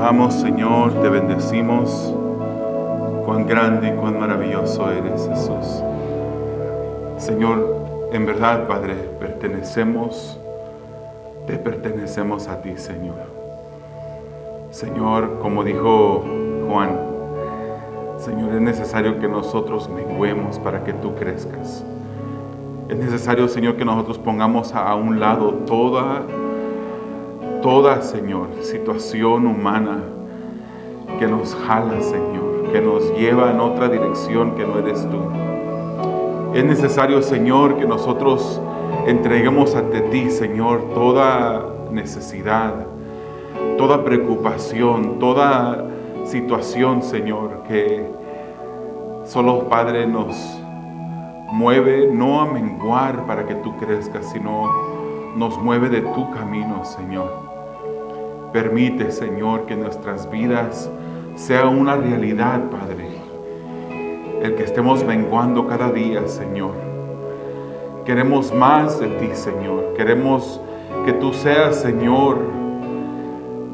alabamos, Señor, te bendecimos. Cuán grande y cuán maravilloso eres, Jesús. Señor, en verdad, Padre, te pertenecemos a ti, Señor. Señor, como dijo Juan, Señor, es necesario que nosotros menguemos para que tú crezcas. Es necesario, Señor, que nosotros pongamos a un lado toda, Señor, situación humana que nos jala, Señor, que nos lleva en otra dirección que no eres tú. Es necesario, Señor, que nosotros entreguemos ante ti, Señor, toda necesidad, toda preocupación, toda situación, Señor, que solo, Padre, nos mueve no a menguar para que tú crezcas, sino nos mueve de tu camino, Señor. Permite, Señor, que nuestras vidas sea una realidad, Padre, el que estemos menguando cada día, Señor. Queremos más de ti, Señor. Queremos que tú seas, Señor,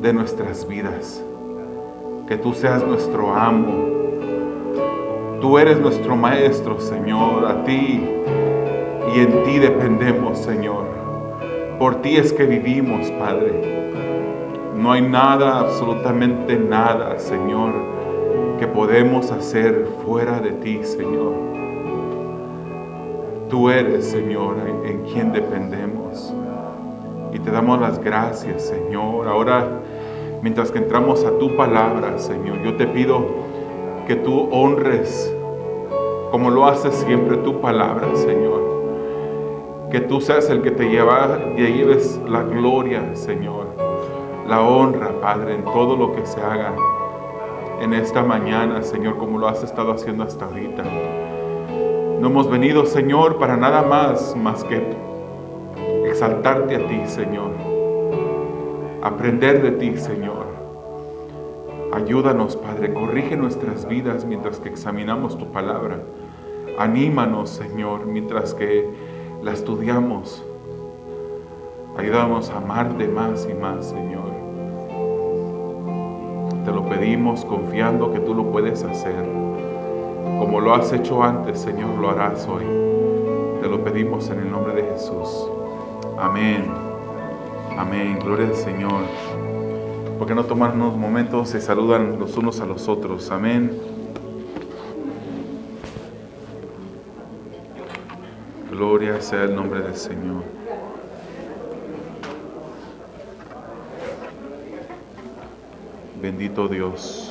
de nuestras vidas. Que tú seas nuestro amo. Tú eres nuestro maestro, Señor. A ti y en ti dependemos, Señor. Por ti es que vivimos, Padre. No hay nada, absolutamente nada, Señor, que podemos hacer fuera de ti, Señor. Tú eres, Señor, en quien dependemos. Y te damos las gracias, Señor. Ahora, mientras que entramos a tu palabra, Señor, yo te pido que tú honres, como lo haces siempre, tu palabra, Señor. Que tú seas el que te lleves la gloria, Señor. La honra, Padre, en todo lo que se haga en esta mañana, Señor, como lo has estado haciendo hasta ahorita. No hemos venido, Señor, para nada más que exaltarte a ti, Señor. Aprender de ti, Señor. Ayúdanos, Padre, corrige nuestras vidas mientras que examinamos tu palabra. Anímanos, Señor, mientras que la estudiamos. Ayúdanos a amarte más y más, Señor. Te lo pedimos confiando que tú lo puedes hacer. Como lo has hecho antes, Señor, lo harás hoy. Te lo pedimos en el nombre de Jesús. Amén. Amén. Gloria al Señor. ¿Por qué no tomar unos momentos y saludan los unos a los otros? Amén. Gloria sea el nombre del Señor. Bendito Dios.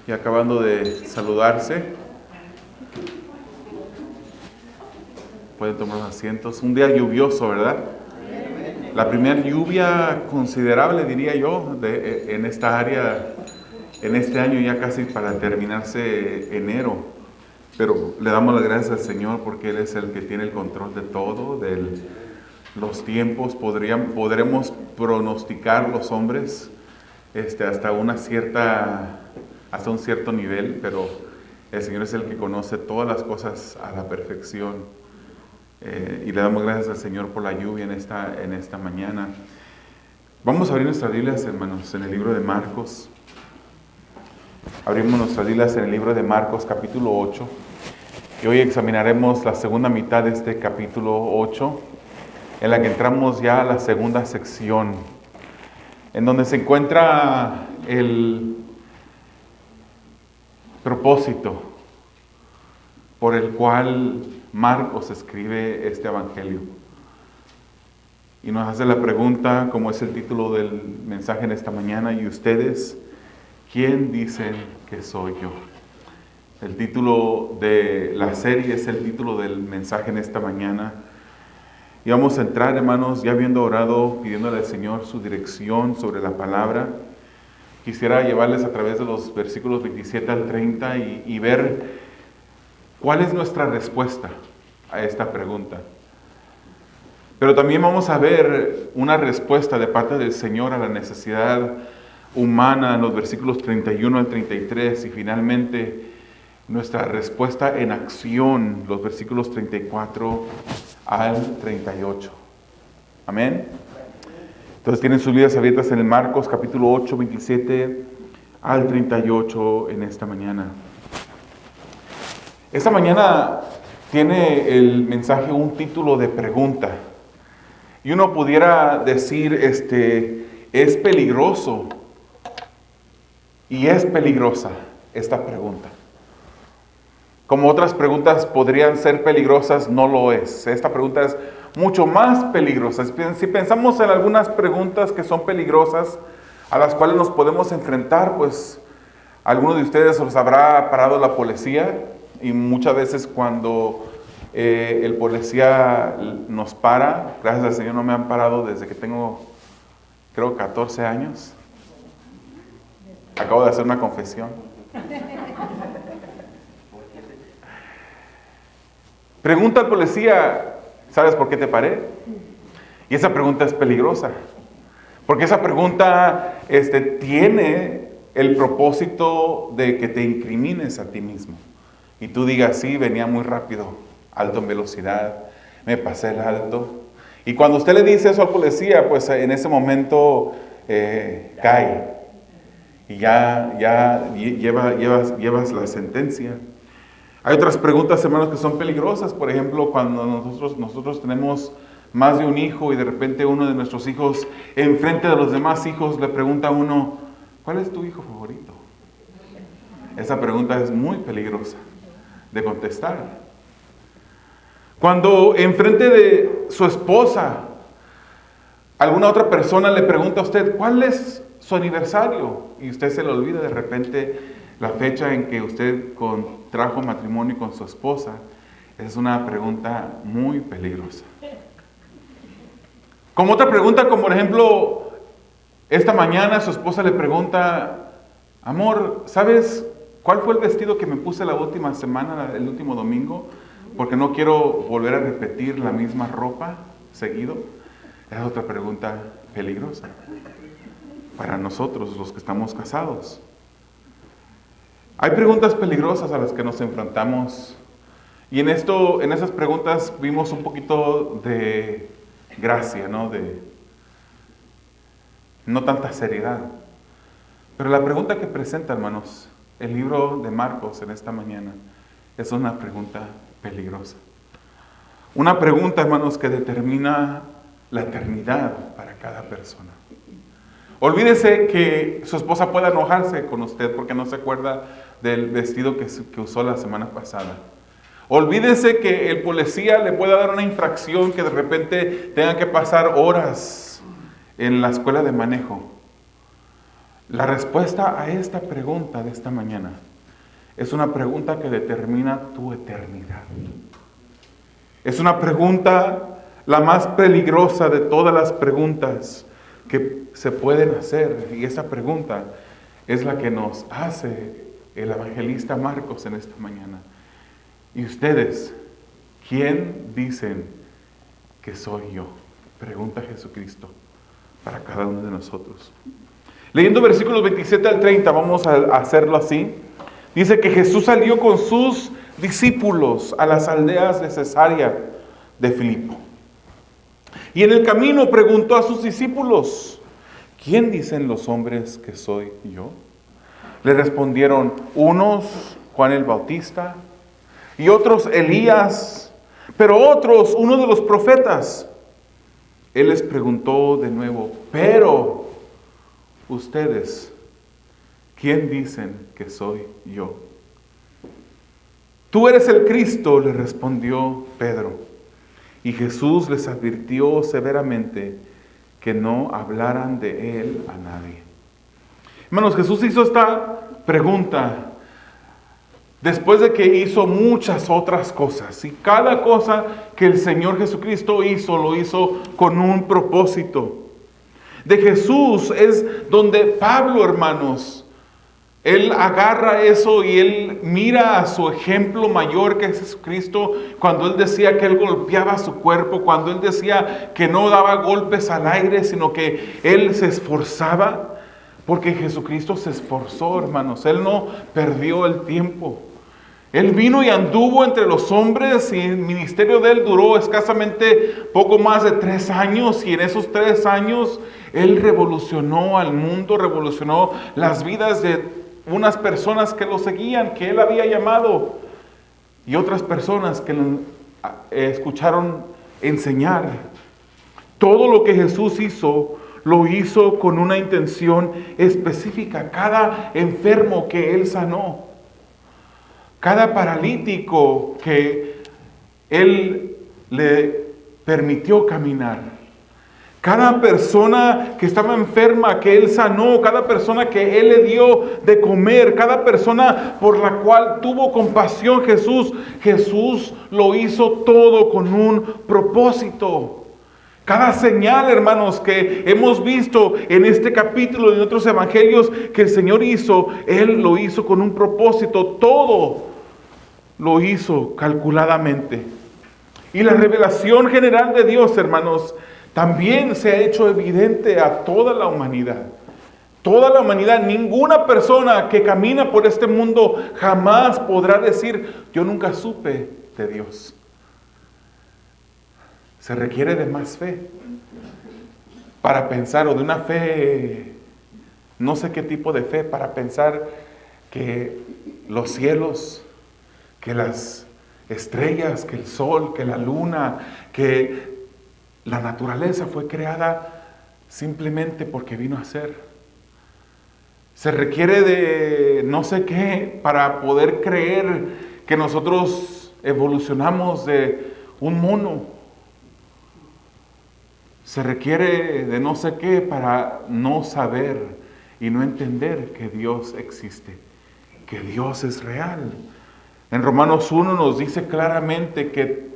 Y acabando de saludarse, pueden tomar los asientos. Un día lluvioso, ¿verdad? La primera lluvia considerable, diría yo, en esta área, en este año, ya casi para terminarse enero. Pero le damos las gracias al Señor porque Él es el que tiene el control de todo, de los tiempos. Podremos pronosticar los hombres hasta un cierto nivel, pero el Señor es el que conoce todas las cosas a la perfección. Y le damos gracias al Señor por la lluvia en esta mañana. Vamos a abrir nuestras Biblias, hermanos, en el libro de Marcos. Abrimos nuestras Biblias en el libro de Marcos, capítulo 8. Y hoy examinaremos la segunda mitad de este capítulo 8, en la que entramos ya a la segunda sección, en donde se encuentra el propósito por el cual Marcos escribe este evangelio. Y nos hace la pregunta, como es el título del mensaje en esta mañana: ¿y ustedes quién dicen que soy yo? El título de la serie es el título del mensaje en esta mañana. Y vamos a entrar, hermanos, ya habiendo orado, pidiéndole al Señor su dirección sobre la palabra. Quisiera llevarles a través de los versículos 27 al 30 y ver cuál es nuestra respuesta a esta pregunta. Pero también vamos a ver una respuesta de parte del Señor a la necesidad humana en los versículos 31 al 33 y finalmente nuestra respuesta en acción, los versículos 34 al 38. Amén. Entonces tienen sus Biblias abiertas en el Marcos capítulo 8, 27 al 38 en esta mañana. Esta mañana tiene el mensaje un título de pregunta. Y uno pudiera decir, es peligroso y es peligrosa esta pregunta. Como otras preguntas podrían ser peligrosas, no lo es. Esta pregunta es mucho más peligrosa. Si pensamos en algunas preguntas que son peligrosas, a las cuales nos podemos enfrentar, pues algunos de ustedes los habrá parado la policía, y muchas veces cuando el policía nos para, gracias al Señor no me han parado desde que tengo, creo, 14 años. Acabo de hacer una confesión. Pregunta al policía, ¿sabes por qué te paré? Y esa pregunta es peligrosa, porque esa pregunta tiene el propósito de que te incrimines a ti mismo. Y tú digas, sí, venía muy rápido, alto en velocidad, me pasé el alto. Y cuando usted le dice eso al policía, pues en ese momento cae. Y ya llevas la sentencia. Hay otras preguntas, hermanos, que son peligrosas. Por ejemplo, cuando nosotros tenemos más de un hijo y de repente uno de nuestros hijos, enfrente de los demás hijos, le pregunta a uno, ¿cuál es tu hijo favorito? Esa pregunta es muy peligrosa de contestar. Cuando enfrente de su esposa, alguna otra persona le pregunta a usted, ¿cuál es su aniversario? Y usted se le olvida de repente la fecha en que usted contrajo matrimonio con su esposa. Es una pregunta muy peligrosa. Como otra pregunta, como por ejemplo, esta mañana su esposa le pregunta, amor, ¿sabes cuál fue el vestido que me puse la última semana, el último domingo? Porque no quiero volver a repetir la misma ropa seguido. Es otra pregunta peligrosa para nosotros, los que estamos casados. Hay preguntas peligrosas a las que nos enfrentamos. Y en esas preguntas vimos un poquito de gracia, ¿no? No tanta seriedad. Pero la pregunta que presenta, hermanos, el libro de Marcos en esta mañana, es una pregunta peligrosa. Una pregunta, hermanos, que determina la eternidad para cada persona. Olvídese que su esposa pueda enojarse con usted porque no se acuerda del vestido que usó la semana pasada. Olvídese que el policía le pueda dar una infracción que de repente tenga que pasar horas en la escuela de manejo. La respuesta a esta pregunta de esta mañana es una pregunta que determina tu eternidad. Es una pregunta la más peligrosa de todas las preguntas que se pueden hacer. Y esa pregunta es la que nos hace el evangelista Marcos en esta mañana. ¿Y ustedes, quién dicen que soy yo? Pregunta Jesucristo para cada uno de nosotros. Leyendo versículos 27 al 30, vamos a hacerlo así. Dice que Jesús salió con sus discípulos a las aldeas de Cesarea de Filipo. Y en el camino preguntó a sus discípulos, ¿quién dicen los hombres que soy yo? Le respondieron, unos Juan el Bautista, y otros Elías, pero otros uno de los profetas. Él les preguntó de nuevo, pero ustedes, ¿quién dicen que soy yo? Tú eres el Cristo, le respondió Pedro. Y Jesús les advirtió severamente que no hablaran de él a nadie. Hermanos, Jesús hizo esta pregunta después de que hizo muchas otras cosas. Y cada cosa que el Señor Jesucristo hizo, lo hizo con un propósito. De Jesús es donde Pablo, hermanos, él agarra eso y él mira a su ejemplo mayor que es Jesucristo, cuando él decía que él golpeaba su cuerpo, cuando él decía que no daba golpes al aire, sino que él se esforzaba, porque Jesucristo se esforzó, hermanos. Él no perdió el tiempo. Él vino y anduvo entre los hombres y el ministerio de él duró escasamente poco más de 3 años, y en esos 3 años él revolucionó al mundo, revolucionó las vidas de unas personas que lo seguían, que él había llamado, y otras personas que lo escucharon enseñar. Todo lo que Jesús hizo, lo hizo con una intención específica. Cada enfermo que él sanó, cada paralítico que él le permitió caminar, cada persona que estaba enferma que él sanó, cada persona que él le dio de comer, cada persona por la cual tuvo compasión Jesús lo hizo todo con un propósito. Cada señal, hermanos, que hemos visto en este capítulo y en otros evangelios que el Señor hizo, Él lo hizo con un propósito. Todo lo hizo calculadamente. Y la revelación general de Dios, hermanos, también se ha hecho evidente a toda la humanidad. Toda la humanidad, ninguna persona que camina por este mundo jamás podrá decir: yo nunca supe de Dios. Se requiere de más fe para pensar, o de una fe, no sé qué tipo de fe, para pensar que los cielos, que las estrellas, que el sol, que la luna, que la naturaleza fue creada simplemente porque vino a ser. Se requiere de no sé qué para poder creer que nosotros evolucionamos de un mono. Se requiere de no sé qué para no saber y no entender que Dios existe, que Dios es real. En Romanos 1 nos dice claramente que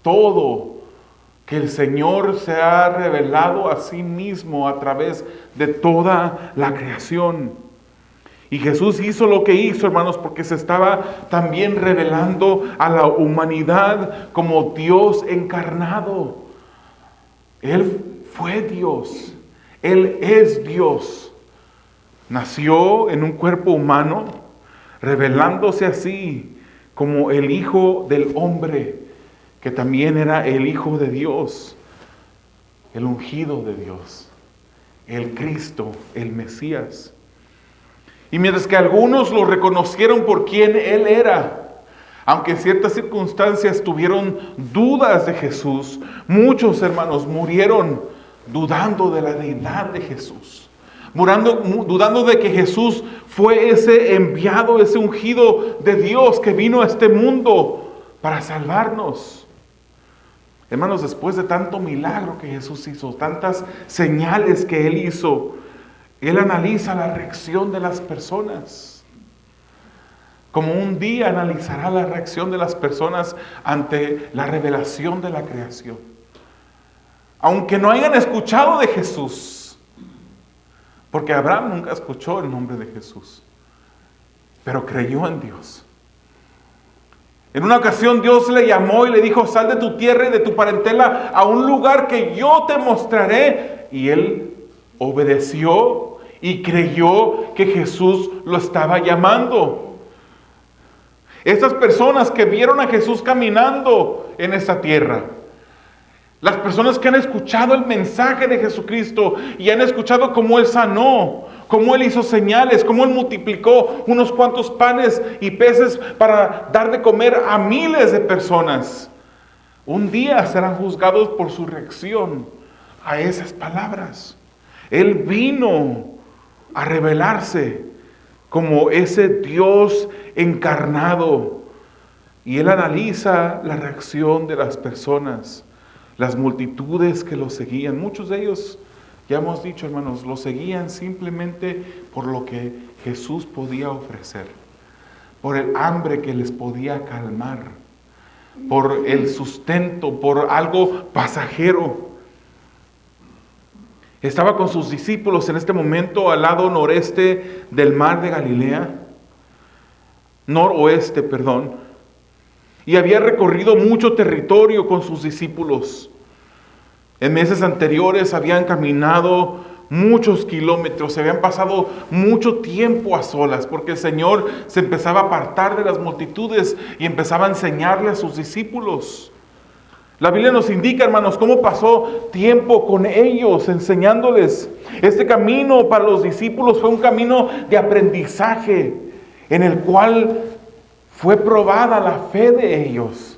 todo, que el Señor se ha revelado a sí mismo a través de toda la creación. Y Jesús hizo lo que hizo, hermanos, porque se estaba también revelando a la humanidad como Dios encarnado. Él fue Dios, Él es Dios. Nació en un cuerpo humano, revelándose así como el Hijo del Hombre, que también era el Hijo de Dios, el ungido de Dios, el Cristo, el Mesías. Y mientras que algunos lo reconocieron por quien Él era, aunque en ciertas circunstancias tuvieron dudas de Jesús, muchos hermanos murieron dudando de la deidad de Jesús, dudando de que Jesús fue ese enviado, ese ungido de Dios que vino a este mundo para salvarnos. Hermanos, después de tanto milagro que Jesús hizo, tantas señales que Él hizo, Él analiza la reacción de las personas. Como un día analizará la reacción de las personas ante la revelación de la creación. Aunque no hayan escuchado de Jesús, porque Abraham nunca escuchó el nombre de Jesús, pero creyó en Dios. En una ocasión Dios le llamó y le dijo: sal de tu tierra y de tu parentela a un lugar que yo te mostraré. Y él obedeció y creyó que Jesús lo estaba llamando. Estas personas que vieron a Jesús caminando en esta tierra, las personas que han escuchado el mensaje de Jesucristo y han escuchado cómo Él sanó, cómo Él hizo señales, cómo Él multiplicó unos cuantos panes y peces para dar de comer a miles de personas, un día serán juzgados por su reacción a esas palabras. Él vino a revelarse como ese Dios encarnado. Y Él analiza la reacción de las personas, las multitudes que lo seguían. Muchos de ellos, ya hemos dicho, hermanos, lo seguían simplemente por lo que Jesús podía ofrecer. por el hambre que les podía calmar, por el sustento, por algo pasajero. Estaba con sus discípulos en este momento al lado noroeste del mar de Galilea, noroeste, perdón, y había recorrido mucho territorio con sus discípulos. En meses anteriores habían caminado muchos kilómetros, se habían pasado mucho tiempo a solas, porque el Señor se empezaba a apartar de las multitudes y empezaba a enseñarle a sus discípulos. La Biblia nos indica, hermanos, cómo pasó tiempo con ellos, enseñándoles. Este camino para los discípulos fue un camino de aprendizaje, en el cual fue probada la fe de ellos,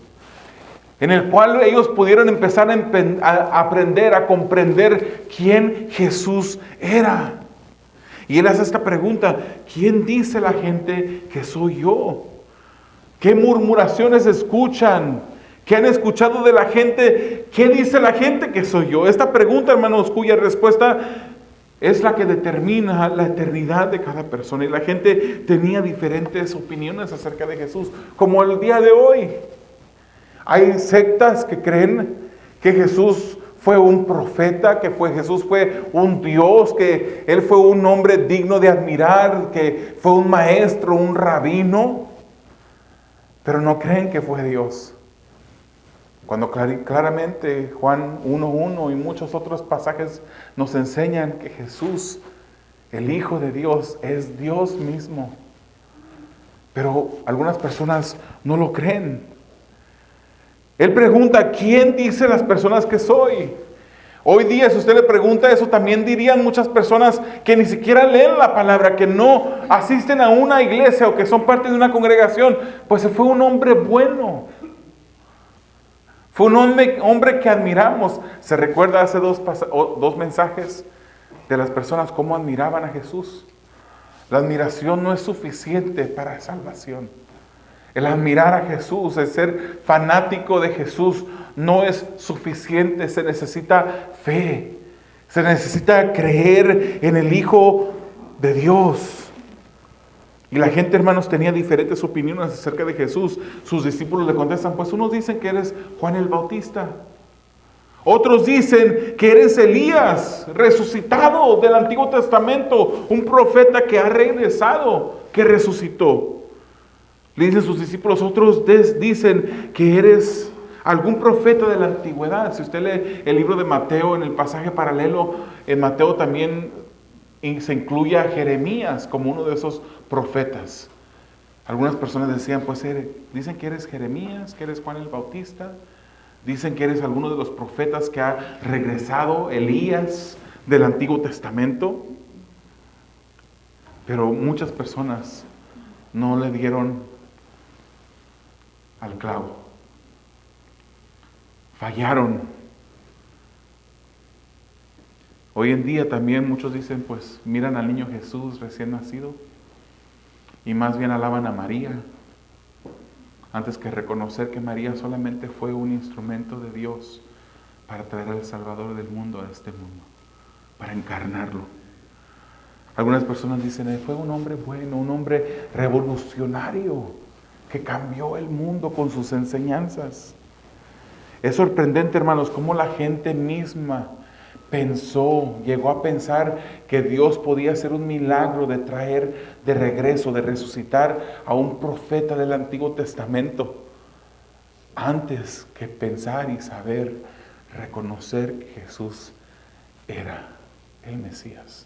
en el cual ellos pudieron empezar a aprender, a comprender quién Jesús era. Y Él hace esta pregunta: ¿quién dice la gente que soy yo? ¿Qué murmuraciones escuchan? ¿Qué han escuchado de la gente? ¿Qué dice la gente que soy yo? Esta pregunta, hermanos, cuya respuesta es la que determina la eternidad de cada persona. Y la gente tenía diferentes opiniones acerca de Jesús, como el día de hoy. Hay sectas que creen que Jesús fue un profeta, que Jesús fue un Dios, que Él fue un hombre digno de admirar, que fue un maestro, un rabino, pero no creen que fue Dios. Cuando claramente Juan 1:1 y muchos otros pasajes nos enseñan que Jesús, el Hijo de Dios, es Dios mismo. Pero algunas personas no lo creen. Él pregunta: ¿quién dice las personas que soy? Hoy día, si usted le pregunta eso, también dirían muchas personas que ni siquiera leen la palabra, que no asisten a una iglesia o que son parte de una congregación. Pues fue un hombre bueno. Fue un hombre que admiramos. ¿Se recuerda hace dos mensajes de las personas cómo admiraban a Jesús? La admiración no es suficiente para salvación. El admirar a Jesús, el ser fanático de Jesús, no es suficiente. Se necesita fe. Se necesita creer en el Hijo de Dios. Y la gente, hermanos, tenía diferentes opiniones acerca de Jesús. Sus discípulos le contestan: pues unos dicen que eres Juan el Bautista. Otros dicen que eres Elías, resucitado del Antiguo Testamento, un profeta que ha regresado, que resucitó. Le dicen sus discípulos. Otros dicen que eres algún profeta de la antigüedad. Si usted lee el libro de Mateo, en el pasaje paralelo, en Mateo también se incluye a Jeremías como uno de esos profetas. Algunas personas decían, pues dicen que eres Jeremías, que eres Juan el Bautista. Dicen que eres alguno de los profetas que ha regresado, Elías del Antiguo Testamento. Pero muchas personas no le dieron al clavo. Fallaron. Hoy en día también muchos dicen, pues miran al niño Jesús recién nacido y más bien alaban a María, antes que reconocer que María solamente fue un instrumento de Dios para traer al Salvador del mundo a este mundo, para encarnarlo. Algunas personas dicen, fue un hombre bueno, un hombre revolucionario, que cambió el mundo con sus enseñanzas. Es sorprendente, hermanos, cómo la gente misma llegó a pensar que Dios podía hacer un milagro de traer de regreso, de resucitar a un profeta del Antiguo Testamento, antes que pensar y saber, reconocer que Jesús era el Mesías,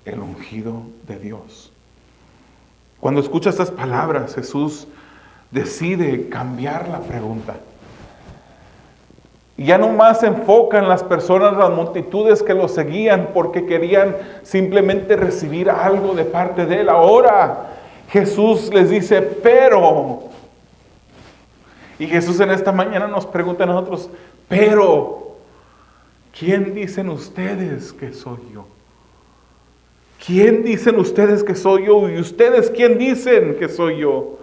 el ungido de Dios. Cuando escucha estas palabras, Jesús decide cambiar la pregunta. Y ya no más se enfocan las personas, las multitudes que lo seguían porque querían simplemente recibir algo de parte de Él. Ahora Jesús les dice, pero. Y Jesús en esta mañana nos pregunta a nosotros, pero, ¿quién dicen ustedes que soy yo? ¿Quién dicen ustedes que soy yo? ¿Y ustedes quién dicen que soy yo?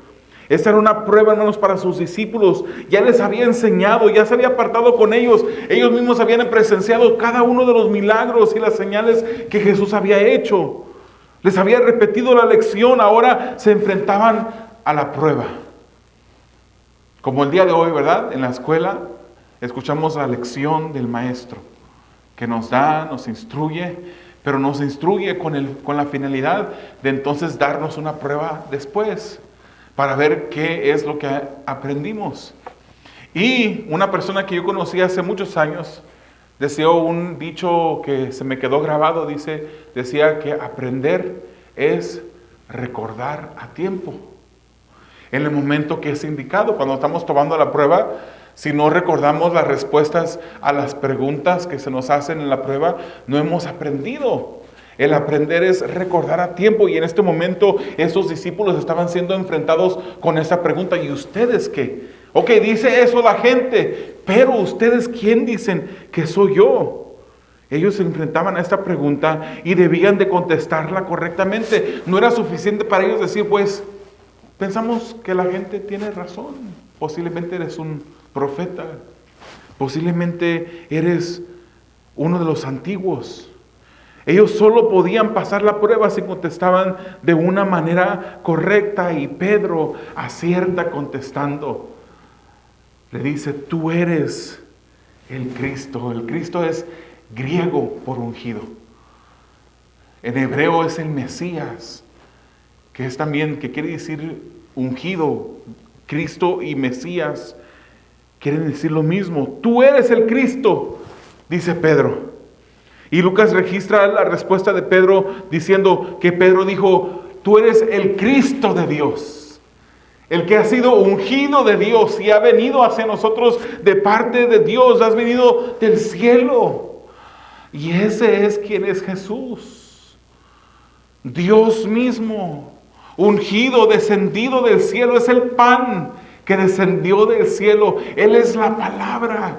Esta era una prueba, hermanos, para sus discípulos. Ya les había enseñado, ya se había apartado con ellos. Ellos mismos habían presenciado cada uno de los milagros y las señales que Jesús había hecho. Les había repetido la lección. Ahora se enfrentaban a la prueba. Como el día de hoy, ¿verdad? En la escuela escuchamos la lección del maestro que nos da, nos instruye, pero nos instruye con la finalidad de entonces darnos una prueba después para ver qué es lo que aprendimos. Y una persona que yo conocí hace muchos años decía un dicho que se me quedó grabado, decía que aprender es recordar a tiempo. En el momento que es indicado, cuando estamos tomando la prueba, si no recordamos las respuestas a las preguntas que se nos hacen en la prueba, no hemos aprendido. El aprender es recordar a tiempo, y en este momento estos discípulos estaban siendo enfrentados con esa pregunta. ¿Y ustedes qué? Ok, dice eso la gente, pero ustedes, ¿quién dicen que soy yo? Ellos se enfrentaban a esta pregunta y debían de contestarla correctamente. No era suficiente para ellos decir, pues, pensamos que la gente tiene razón. Posiblemente eres un profeta. Posiblemente eres uno de los antiguos. Ellos solo podían pasar la prueba si contestaban de una manera correcta, y Pedro acierta contestando. Le dice, tú eres el Cristo. El Cristo es griego por ungido. En hebreo es el Mesías, que es también, que quiere decir ungido. Cristo y Mesías quieren decir lo mismo. Tú eres el Cristo, dice Pedro. Y Lucas registra la respuesta de Pedro diciendo que Pedro dijo, tú eres el Cristo de Dios, el que ha sido ungido de Dios y ha venido hacia nosotros de parte de Dios, has venido del cielo. Y ese es quien es Jesús, Dios mismo, ungido, descendido del cielo. Es el pan que descendió del cielo. Él es la palabra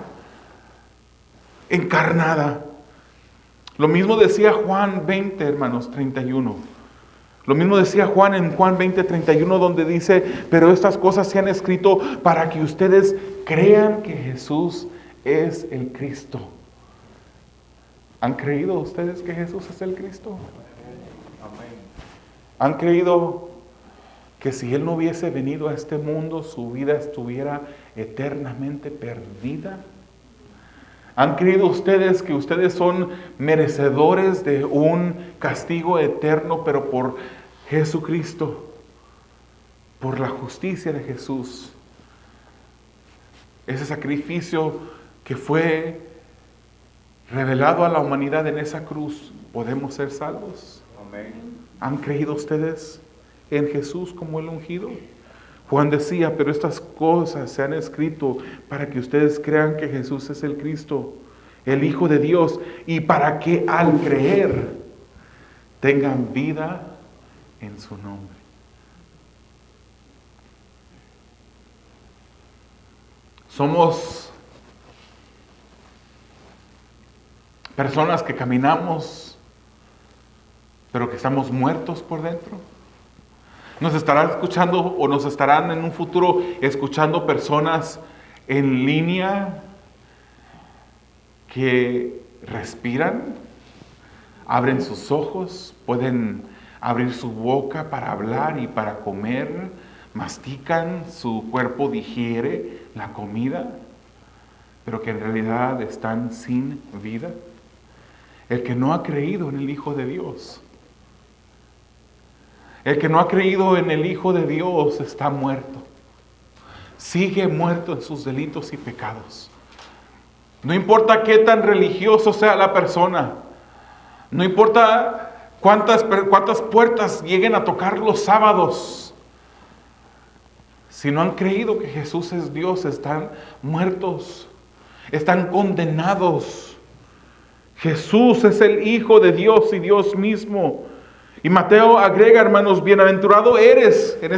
encarnada. Lo mismo decía Juan 20, hermanos, 31. Lo mismo decía Juan en Juan 20, 31, donde dice, pero estas cosas se han escrito para que ustedes crean que Jesús es el Cristo. ¿Han creído ustedes que Jesús es el Cristo? ¿Han creído que si Él no hubiese venido a este mundo, su vida estuviera eternamente perdida? ¿Han creído ustedes que ustedes son merecedores de un castigo eterno, pero por Jesucristo, por la justicia de Jesús, ese sacrificio que fue revelado a la humanidad en esa cruz, podemos ser salvos? Amén. ¿Han creído ustedes en Jesús como el ungido? Juan decía, pero estas cosas se han escrito para que ustedes crean que Jesús es el Cristo, el Hijo de Dios, y para que al creer tengan vida en su nombre. Somos personas que caminamos, pero que estamos muertos por dentro. Nos estarán escuchando, o nos estarán en un futuro escuchando personas en línea que respiran, abren sus ojos, pueden abrir su boca para hablar y para comer, mastican, su cuerpo digiere la comida, pero que en realidad están sin vida. El que no ha creído en el Hijo de Dios, el que no ha creído en el Hijo de Dios está muerto. Sigue muerto en sus delitos y pecados. No importa qué tan religioso sea la persona. No importa cuántas puertas lleguen a tocar los sábados. Si no han creído que Jesús es Dios, están muertos. Están condenados. Jesús es el Hijo de Dios y Dios mismo. Y Mateo agrega, hermanos, bienaventurado eres, en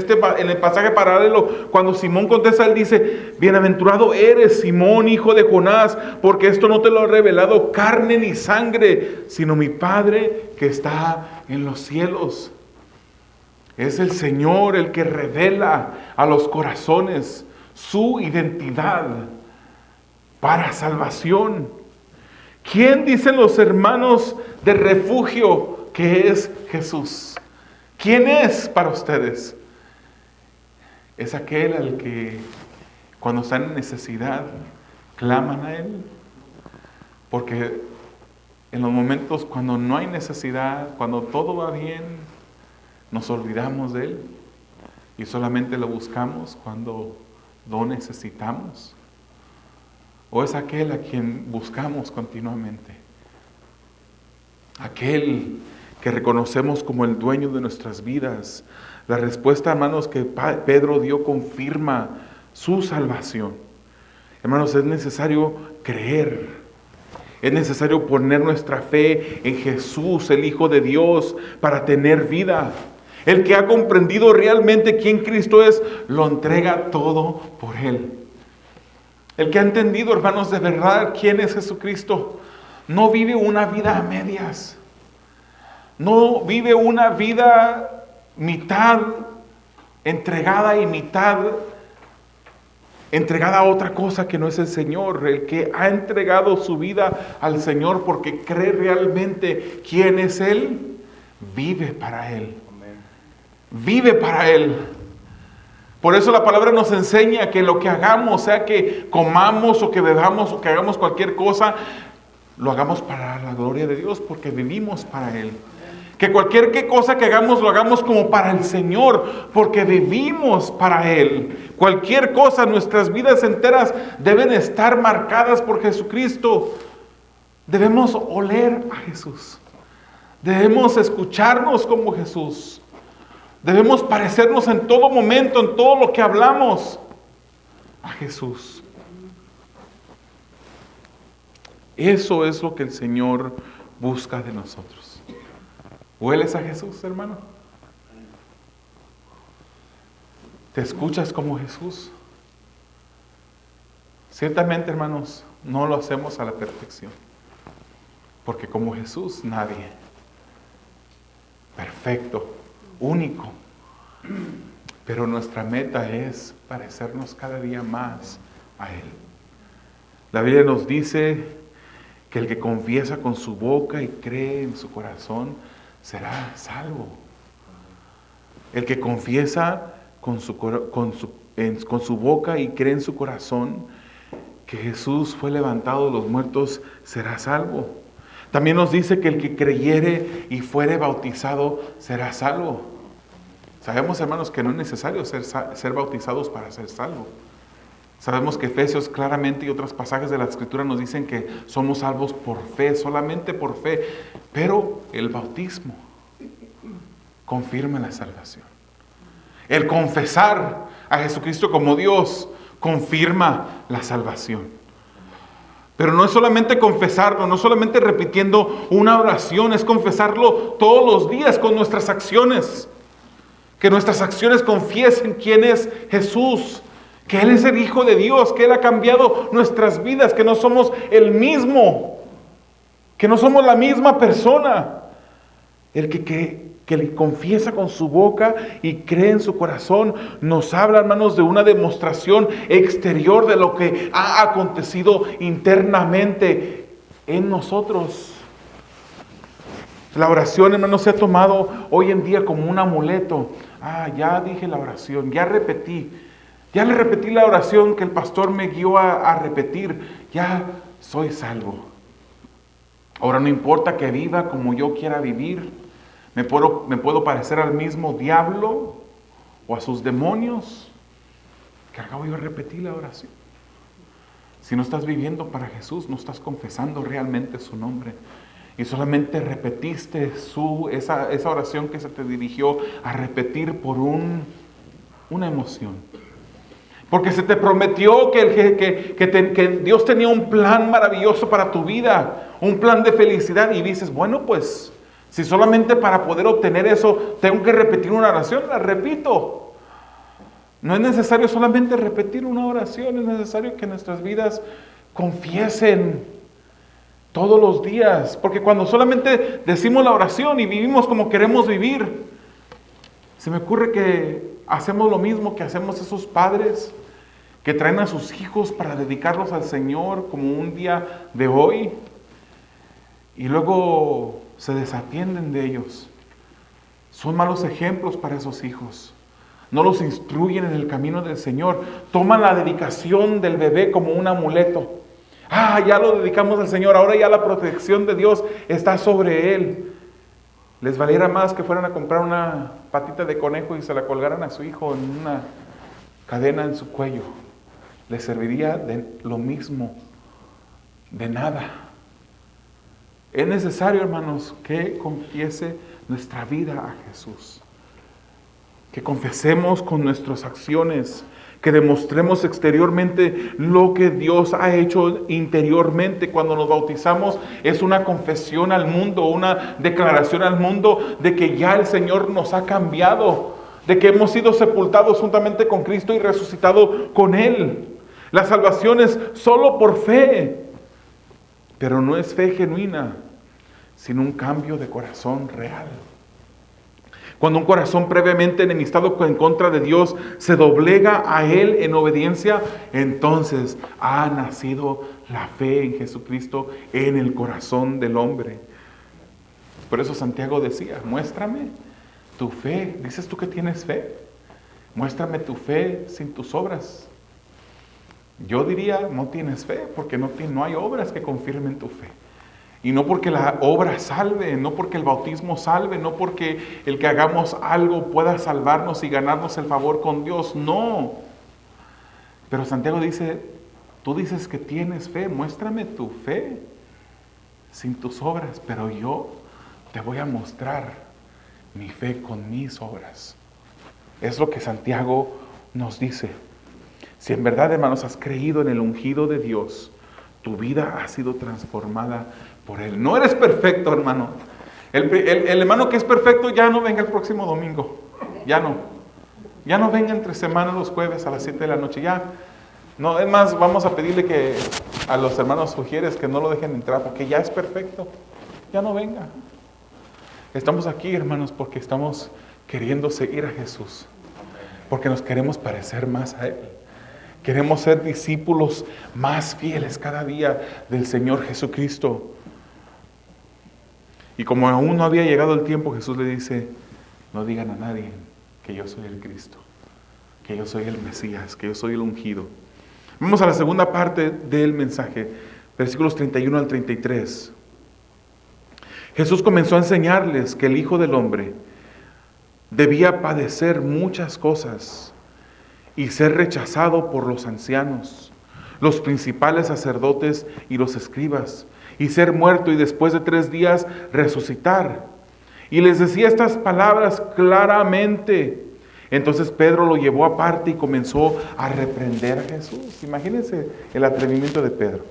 el pasaje paralelo, cuando Simón contesta, él dice, bienaventurado eres, Simón, hijo de Jonás, porque esto no te lo ha revelado carne ni sangre, sino mi Padre que está en los cielos. Es el Señor el que revela a los corazones su identidad para salvación. ¿Quién dicen los hermanos de refugio que es Jesús? ¿Quién es para ustedes? Es aquel al que cuando están en necesidad claman a Él. Porque en los momentos cuando no hay necesidad, cuando todo va bien, nos olvidamos de Él y solamente lo buscamos cuando lo necesitamos. ¿O es aquel a quien buscamos continuamente? Aquel que reconocemos como el dueño de nuestras vidas. La respuesta, hermanos, que Pedro dio confirma su salvación. Hermanos, es necesario creer. Es necesario poner nuestra fe en Jesús, el Hijo de Dios, para tener vida. El que ha comprendido realmente quién Cristo es, lo entrega todo por Él. El que ha entendido, hermanos, de verdad quién es Jesucristo, no vive una vida a medias. No vive una vida mitad entregada y mitad entregada a otra cosa que no es el Señor. El que ha entregado su vida al Señor porque cree realmente quién es Él, vive para Él. Vive para Él. Por eso la palabra nos enseña que lo que hagamos, sea que comamos o que bebamos o que hagamos cualquier cosa, lo hagamos para la gloria de Dios, porque vivimos para Él. Que cualquier cosa que hagamos, lo hagamos como para el Señor, porque vivimos para Él. Cualquier cosa, nuestras vidas enteras deben estar marcadas por Jesucristo. Debemos oler a Jesús. Debemos escucharnos como Jesús. Debemos parecernos en todo momento, en todo lo que hablamos, a Jesús. Eso es lo que el Señor busca de nosotros. ¿Hueles a Jesús, hermano? ¿Te escuchas como Jesús? Ciertamente, hermanos, no lo hacemos a la perfección. Porque como Jesús, nadie. Perfecto, único. Pero nuestra meta es parecernos cada día más a Él. La Biblia nos dice que el que confiesa con su boca y cree en su corazón será salvo. El que confiesa con su boca y cree en su corazón que Jesús fue levantado de los muertos será salvo. También nos dice que el que creyere y fuere bautizado será salvo. Sabemos, hermanos, que no es necesario ser bautizados para ser salvos. Sabemos que Efesios claramente y otros pasajes de la Escritura nos dicen que somos salvos por fe, solamente por fe. Pero el bautismo confirma la salvación. El confesar a Jesucristo como Dios confirma la salvación. Pero no es solamente confesarlo, no solamente repitiendo una oración, es confesarlo todos los días con nuestras acciones. Que nuestras acciones confiesen quién es Jesús, que Él es el Hijo de Dios, que Él ha cambiado nuestras vidas, que no somos el mismo, que no somos la misma persona. El que le confiesa con su boca y cree en su corazón, nos habla, hermanos, de una demostración exterior de lo que ha acontecido internamente en nosotros. La oración, hermanos, se ha tomado hoy en día como un amuleto. Ya dije la oración, ya le repetí la oración que el pastor me guió a repetir, ya soy salvo. Ahora no importa que viva como yo quiera vivir, me puedo parecer al mismo diablo o a sus demonios, que acabo de repetir la oración. Si no estás viviendo para Jesús, no estás confesando realmente su nombre. Y solamente repetiste esa oración que se te dirigió a repetir por una emoción. Porque se te prometió que Dios tenía un plan maravilloso para tu vida, un plan de felicidad. Y dices, bueno, pues, si solamente para poder obtener eso tengo que repetir una oración, la repito. No es necesario solamente repetir una oración, es necesario que nuestras vidas confiesen todos los días, porque cuando solamente decimos la oración y vivimos como queremos vivir, se me ocurre que hacemos lo mismo que hacemos esos padres que traen a sus hijos para dedicarlos al Señor como un día de hoy y luego se desatienden de ellos. Son malos ejemplos para esos hijos. no los instruyen en el camino del Señor. Toman la dedicación del bebé como un amuleto. Ya lo dedicamos al Señor, ahora ya la protección de Dios está sobre él. Les valiera más que fueran a comprar una patita de conejo y se la colgaran a su hijo en una cadena en su cuello. Les serviría de lo mismo, de nada. Es necesario, hermanos, que confiese nuestra vida a Jesús. Que confesemos con nuestras acciones, que demostremos exteriormente lo que Dios ha hecho interiormente. Cuando nos bautizamos es una confesión al mundo, una declaración al mundo de que ya el Señor nos ha cambiado, de que hemos sido sepultados juntamente con Cristo y resucitado con Él. La salvación es solo por fe, pero no es fe genuina, sino un cambio de corazón real. Cuando un corazón previamente enemistado en contra de Dios se doblega a Él en obediencia, entonces ha nacido la fe en Jesucristo en el corazón del hombre. Por eso Santiago decía, muéstrame tu fe. ¿Dices tú que tienes fe? Muéstrame tu fe sin tus obras. Yo diría, no tienes fe porque no hay obras que confirmen tu fe. Y no porque la obra salve, no porque el bautismo salve, no porque el que hagamos algo pueda salvarnos y ganarnos el favor con Dios, no. Pero Santiago dice, tú dices que tienes fe, muéstrame tu fe sin tus obras, pero yo te voy a mostrar mi fe con mis obras. Es lo que Santiago nos dice. Si en verdad, hermanos, has creído en el ungido de Dios, tu vida ha sido transformada por Él. No eres perfecto, hermano. El hermano que es perfecto ya no venga el próximo domingo. Ya no venga entre semana los jueves a las 7 de la noche. Ya. No, es más, vamos a pedirle que a los hermanos Ujieres que no lo dejen entrar porque ya es perfecto. Ya no venga. Estamos aquí, hermanos, porque estamos queriendo seguir a Jesús. Porque nos queremos parecer más a Él. Queremos ser discípulos más fieles cada día del Señor Jesucristo. Y como aún no había llegado el tiempo, Jesús le dice, no digan a nadie que yo soy el Cristo, que yo soy el Mesías, que yo soy el ungido. Vamos a la segunda parte del mensaje, versículos 31 al 33. Jesús comenzó a enseñarles que el Hijo del Hombre debía padecer muchas cosas y ser rechazado por los ancianos, los principales sacerdotes y los escribas, y ser muerto y después de 3 días resucitar. Y les decía estas palabras claramente. Entonces Pedro lo llevó aparte y comenzó a reprender a Jesús. Imagínense el atrevimiento de Pedro.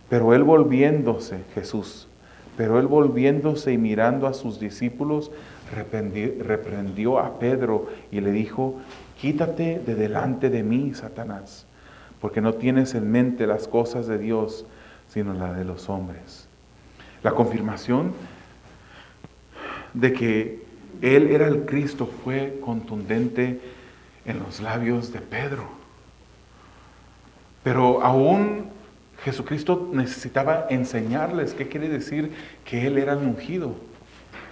Pero él volviéndose y mirando a sus discípulos, reprendió a Pedro y le dijo, quítate de delante de mí, Satanás, porque no tienes en mente las cosas de Dios, sino las de los hombres. La confirmación de que Él era el Cristo fue contundente en los labios de Pedro. Pero aún Jesucristo necesitaba enseñarles qué quiere decir que Él era el ungido,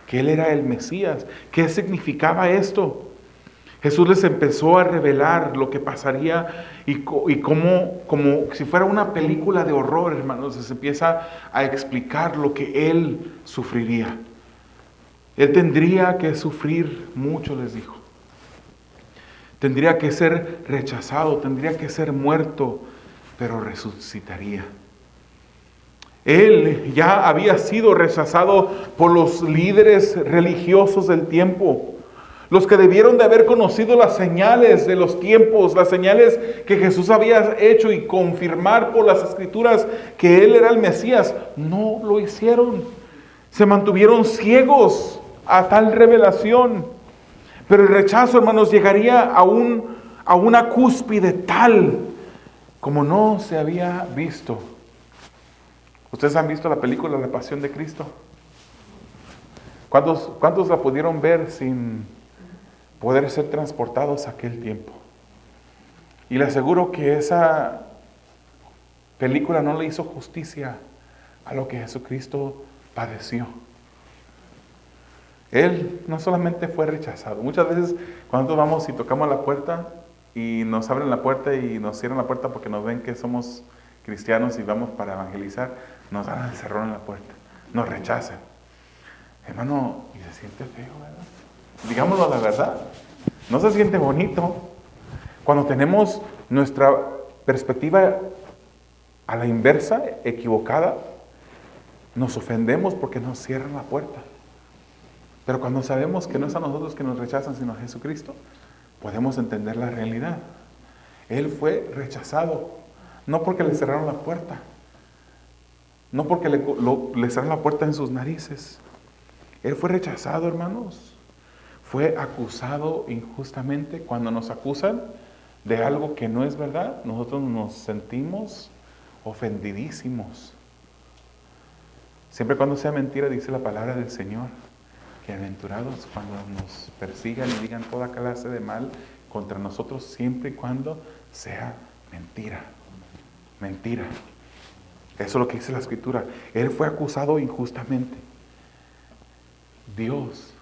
que Él era el Mesías, qué significaba esto. Jesús les empezó a revelar lo que pasaría y cómo, como si fuera una película de horror, hermanos, les empieza a explicar lo que Él sufriría. Él tendría que sufrir mucho, les dijo. Tendría que ser rechazado, tendría que ser muerto, pero resucitaría. Él ya había sido rechazado por los líderes religiosos del tiempo. Los que debieron de haber conocido las señales de los tiempos, las señales que Jesús había hecho y confirmar por las Escrituras que Él era el Mesías, no lo hicieron. Se mantuvieron ciegos a tal revelación. Pero el rechazo, hermanos, llegaría a una cúspide tal como no se había visto. ¿Ustedes han visto la película La Pasión de Cristo? ¿Cuántos la pudieron ver sin poder ser transportados a aquel tiempo? Y le aseguro que esa película no le hizo justicia a lo que Jesucristo padeció. Él no solamente fue rechazado. Muchas veces cuando vamos y tocamos la puerta y nos abren la puerta y nos cierran la puerta porque nos ven que somos cristianos y vamos para evangelizar, nos dan el cerrón en la puerta, nos rechazan. Hermano, y se siente feo, ¿verdad? Digámoslo la verdad, no se siente bonito. Cuando tenemos nuestra perspectiva a la inversa, equivocada, nos ofendemos porque nos cierran la puerta. Pero cuando sabemos que no es a nosotros que nos rechazan, sino a Jesucristo, podemos entender la realidad. Él fue rechazado, no porque le cerraron la puerta, no porque le cerraron la puerta en sus narices. Él fue rechazado, hermanos. Fue acusado injustamente. Cuando nos acusan de algo que no es verdad, nosotros nos sentimos ofendidísimos. Siempre cuando sea mentira, dice la palabra del Señor, bienaventurados cuando nos persigan y digan toda clase de mal contra nosotros, siempre y cuando sea mentira. Mentira. Eso es lo que dice la Escritura. Él fue acusado injustamente. Dios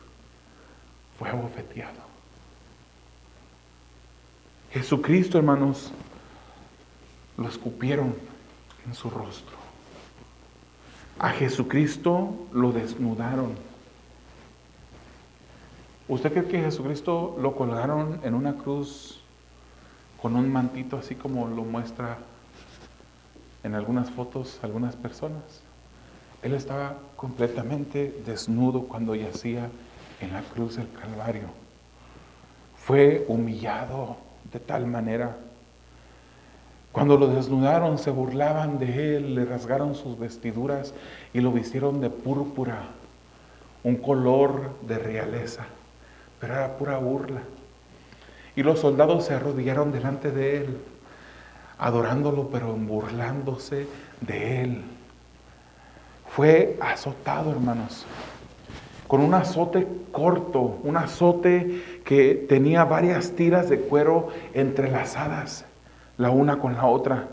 fue abofeteado. Jesucristo, hermanos, lo escupieron en su rostro. A Jesucristo lo desnudaron. ¿Usted cree que Jesucristo lo colgaron en una cruz con un mantito así como lo muestra en algunas fotos algunas personas? Él estaba completamente desnudo cuando yacía en la cruz del Calvario. Fue humillado de tal manera. Cuando lo desnudaron, se burlaban de él, le rasgaron sus vestiduras y lo vistieron de púrpura, un color de realeza, pero era pura burla. Y los soldados se arrodillaron delante de él, adorándolo, pero burlándose de él. Fue azotado, hermanos, con un azote corto, un azote que tenía varias tiras de cuero entrelazadas, la una con la otra.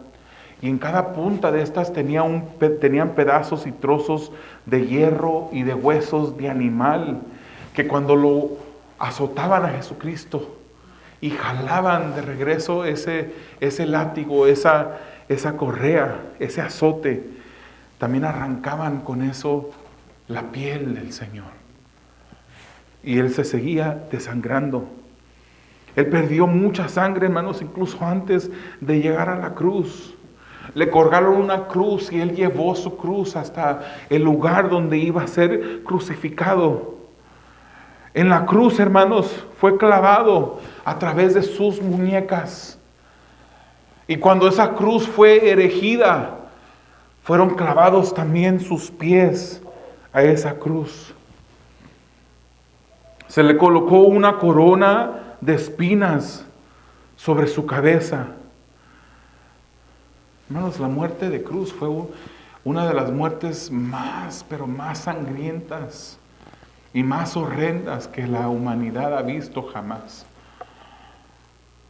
Y en cada punta de estas tenían pedazos y trozos de hierro y de huesos de animal, que cuando lo azotaban a Jesucristo y jalaban de regreso ese látigo, esa correa, ese azote, también arrancaban con eso la piel del Señor. Y Él se seguía desangrando. Él perdió mucha sangre, hermanos, incluso antes de llegar a la cruz. Le colgaron una cruz y Él llevó su cruz hasta el lugar donde iba a ser crucificado. En la cruz, hermanos, fue clavado a través de sus muñecas. Y cuando esa cruz fue erigida, fueron clavados también sus pies a esa cruz. Se le colocó una corona de espinas sobre su cabeza. Hermanos, la muerte de cruz fue una de las muertes más, pero más sangrientas y más horrendas que la humanidad ha visto jamás.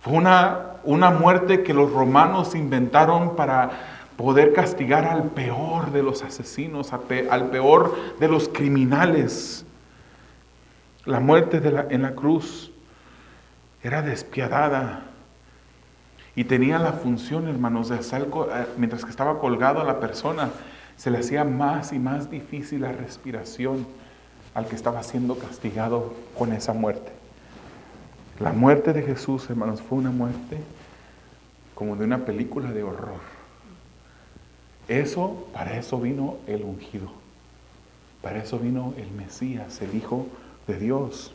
Fue una muerte que los romanos inventaron para poder castigar al peor de los asesinos, al peor de los criminales. La muerte en la cruz era despiadada y tenía la función, hermanos, de hacer, mientras que estaba colgado a la persona, se le hacía más y más difícil la respiración al que estaba siendo castigado con esa muerte. La muerte de Jesús, hermanos, fue una muerte como de una película de horror. Para eso vino el ungido. Para eso vino el Mesías, el Hijo de Dios.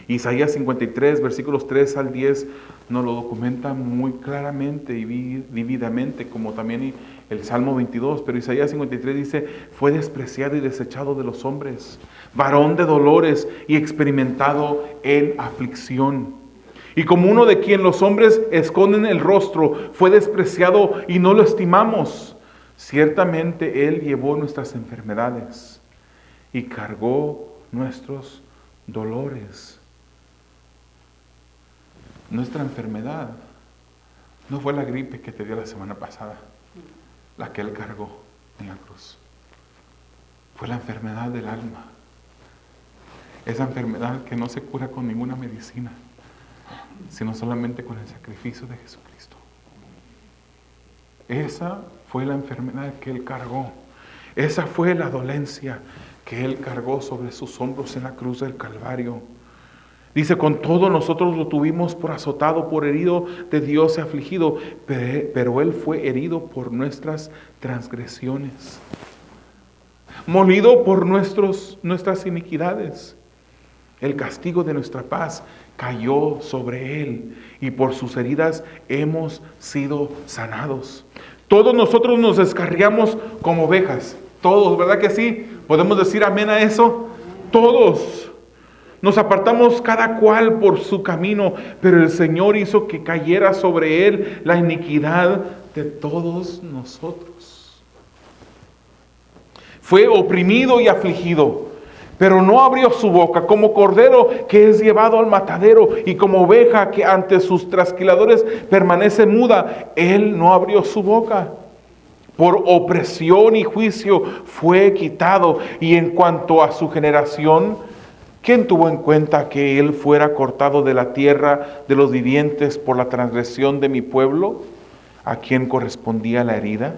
Isaías 53, versículos 3 al 10, nos lo documenta muy claramente y vívidamente, como también el Salmo 22. Pero Isaías 53 dice: fue despreciado y desechado de los hombres, varón de dolores y experimentado en aflicción. Y como uno de quien los hombres esconden el rostro, fue despreciado y no lo estimamos. Ciertamente Él llevó nuestras enfermedades y cargó nuestros dolores. Nuestra enfermedad no fue la gripe que te dio la semana pasada, la que Él cargó en la cruz. Fue la enfermedad del alma. Esa enfermedad que no se cura con ninguna medicina, sino solamente con el sacrificio de Jesucristo. Esa fue la enfermedad que Él cargó. Esa fue la dolencia que Él cargó sobre sus hombros en la cruz del Calvario. Dice, con todo nosotros lo tuvimos por azotado, por herido de Dios y afligido, pero Él fue herido por nuestras transgresiones, molido por nuestras iniquidades. El castigo de nuestra paz cayó sobre Él, y por sus heridas hemos sido sanados. Todos nosotros nos descarriamos como ovejas. Todos, ¿verdad que sí? ¿Podemos decir amén a eso? Todos. Nos apartamos cada cual por su camino, pero el Señor hizo que cayera sobre Él la iniquidad de todos nosotros. Fue oprimido y afligido, pero no abrió su boca, como cordero que es llevado al matadero, y como oveja que ante sus trasquiladores permanece muda, Él no abrió su boca. Por opresión y juicio fue quitado. Y en cuanto a su generación, ¿quién tuvo en cuenta que Él fuera cortado de la tierra de los vivientes por la transgresión de mi pueblo? ¿A quién correspondía la herida?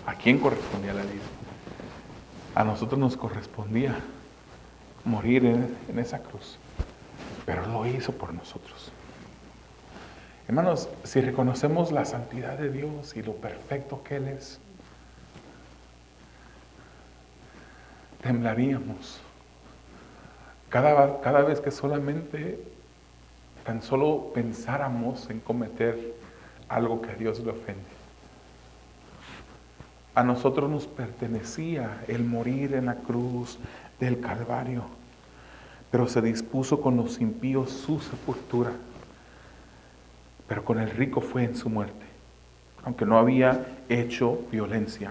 ¿A quién correspondía la herida? A nosotros nos correspondía morir en esa cruz, pero Él lo hizo por nosotros. Hermanos, si reconocemos la santidad de Dios y lo perfecto que Él es, temblaríamos cada vez que tan solo pensáramos en cometer algo que a Dios le ofende. A nosotros nos pertenecía el morir en la cruz del Calvario, pero se dispuso con los impíos su sepultura. Pero con el rico fue en su muerte, aunque no había hecho violencia,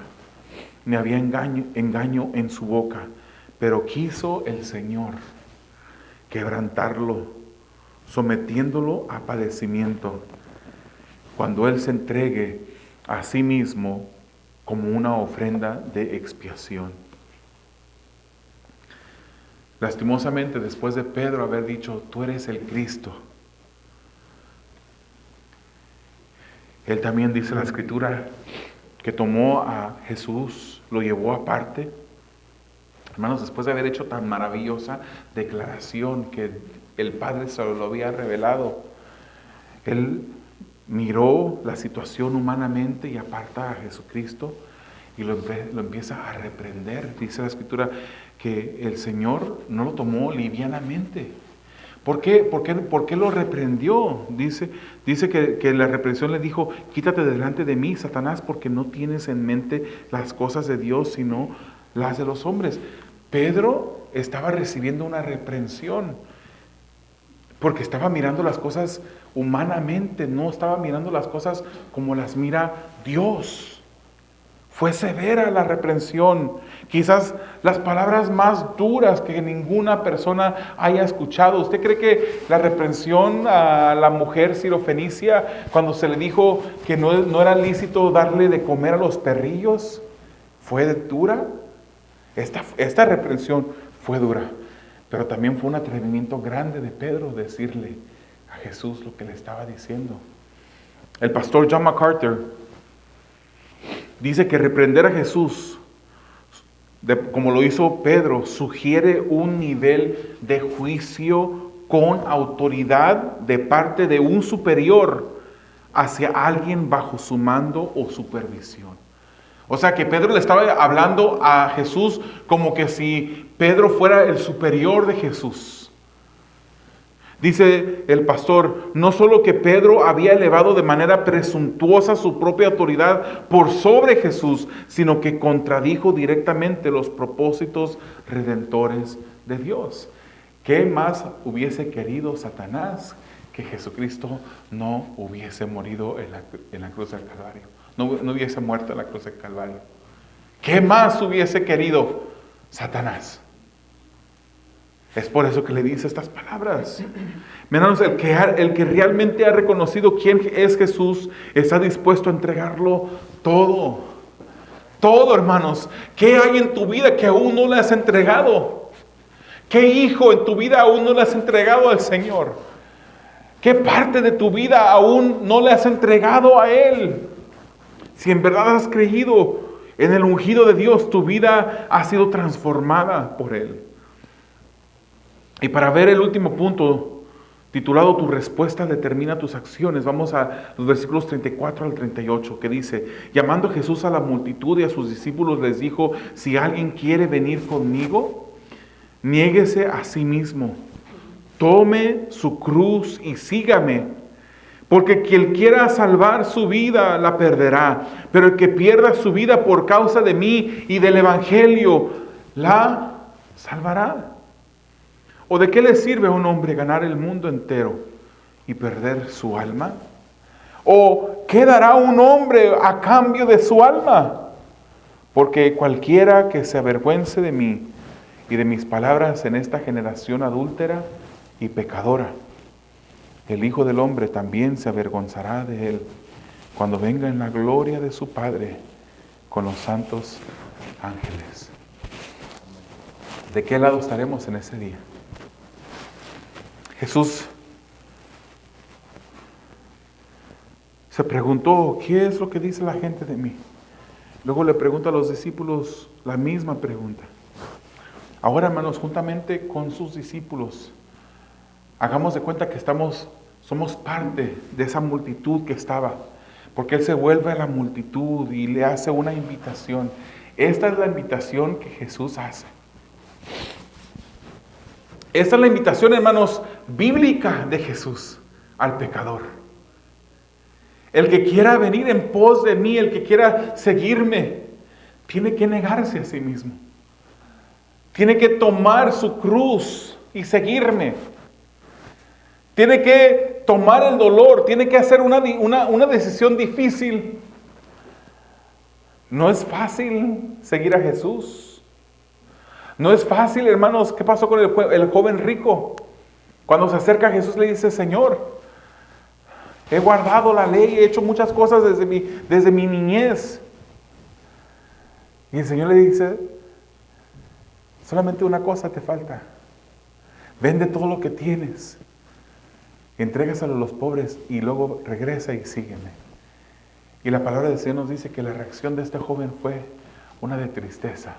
ni había engaño en su boca, pero quiso el Señor quebrantarlo, sometiéndolo a padecimiento, cuando Él se entregue a sí mismo como una ofrenda de expiación. Lastimosamente, después de Pedro haber dicho, tú eres el Cristo, Él también dice la Escritura que tomó a Jesús, lo llevó aparte. Hermanos, después de haber hecho tan maravillosa declaración que el Padre se lo había revelado, Él miró la situación humanamente y aparta a Jesucristo y lo empieza a reprender. Dice la Escritura que el Señor no lo tomó livianamente. ¿Por qué lo reprendió? Dice que la reprensión le dijo, quítate delante de mí, Satanás, porque no tienes en mente las cosas de Dios, sino las de los hombres. Pedro estaba recibiendo una reprensión, porque estaba mirando las cosas humanamente, no estaba mirando las cosas como las mira Dios. Fue severa la reprensión, quizás las palabras más duras que ninguna persona haya escuchado. ¿Usted cree que la reprensión a la mujer sirofenicia, cuando se le dijo que no era lícito darle de comer a los perrillos, fue dura? Esta reprensión fue dura, pero también fue un atrevimiento grande de Pedro decirle a Jesús lo que le estaba diciendo. El pastor John MacArthur dice que reprender a Jesús, como lo hizo Pedro, sugiere un nivel de juicio con autoridad de parte de un superior hacia alguien bajo su mando o supervisión. O sea que Pedro le estaba hablando a Jesús como que si Pedro fuera el superior de Jesús. Dice el pastor, no solo que Pedro había elevado de manera presuntuosa su propia autoridad por sobre Jesús, sino que contradijo directamente los propósitos redentores de Dios. ¿Qué más hubiese querido Satanás que Jesucristo no hubiese morido en la cruz del Calvario? No hubiese muerto en la cruz del Calvario. ¿Qué más hubiese querido Satanás? Es por eso que le dice estas palabras. Hermanos, el que realmente ha reconocido quién es Jesús, está dispuesto a entregarlo todo. Todo, hermanos. ¿Qué hay en tu vida que aún no le has entregado? ¿Qué hijo en tu vida aún no le has entregado al Señor? ¿Qué parte de tu vida aún no le has entregado a Él? Si en verdad has creído en el ungido de Dios, tu vida ha sido transformada por Él. Y para ver el último punto, titulado Tu respuesta determina tus acciones, vamos a los versículos 34 al 38, que dice: llamando Jesús a la multitud y a sus discípulos les dijo: si alguien quiere venir conmigo, niéguese a sí mismo, tome su cruz y sígame. Porque quien quiera salvar su vida la perderá, pero el que pierda su vida por causa de mí y del evangelio la salvará. ¿O de qué le sirve a un hombre ganar el mundo entero y perder su alma? ¿O qué dará un hombre a cambio de su alma? Porque cualquiera que se avergüence de mí y de mis palabras en esta generación adúltera y pecadora, el Hijo del Hombre también se avergonzará de él cuando venga en la gloria de su Padre con los santos ángeles. ¿De qué lado estaremos en ese día? Jesús se preguntó: ¿qué es lo que dice la gente de mí? Luego le pregunta a los discípulos la misma pregunta. Ahora, hermanos, juntamente con sus discípulos, hagamos de cuenta que somos parte de esa multitud que estaba, porque Él se vuelve a la multitud y le hace una invitación. Esta es la invitación que Jesús hace. Esta es la invitación, hermanos, bíblica de Jesús al pecador. El que quiera venir en pos de mí, el que quiera seguirme, tiene que negarse a sí mismo. Tiene que tomar su cruz y seguirme. Tiene que tomar el dolor, tiene que hacer una decisión difícil. No es fácil seguir a Jesús. No es fácil, hermanos. ¿Qué pasó con el joven rico? Cuando se acerca a Jesús le dice: Señor, he guardado la ley, he hecho muchas cosas desde mi niñez. Y el Señor le dice: solamente una cosa te falta. Vende todo lo que tienes, entrégaselo a los pobres y luego regresa y sígueme. Y la palabra del Señor nos dice que la reacción de este joven fue una de tristeza.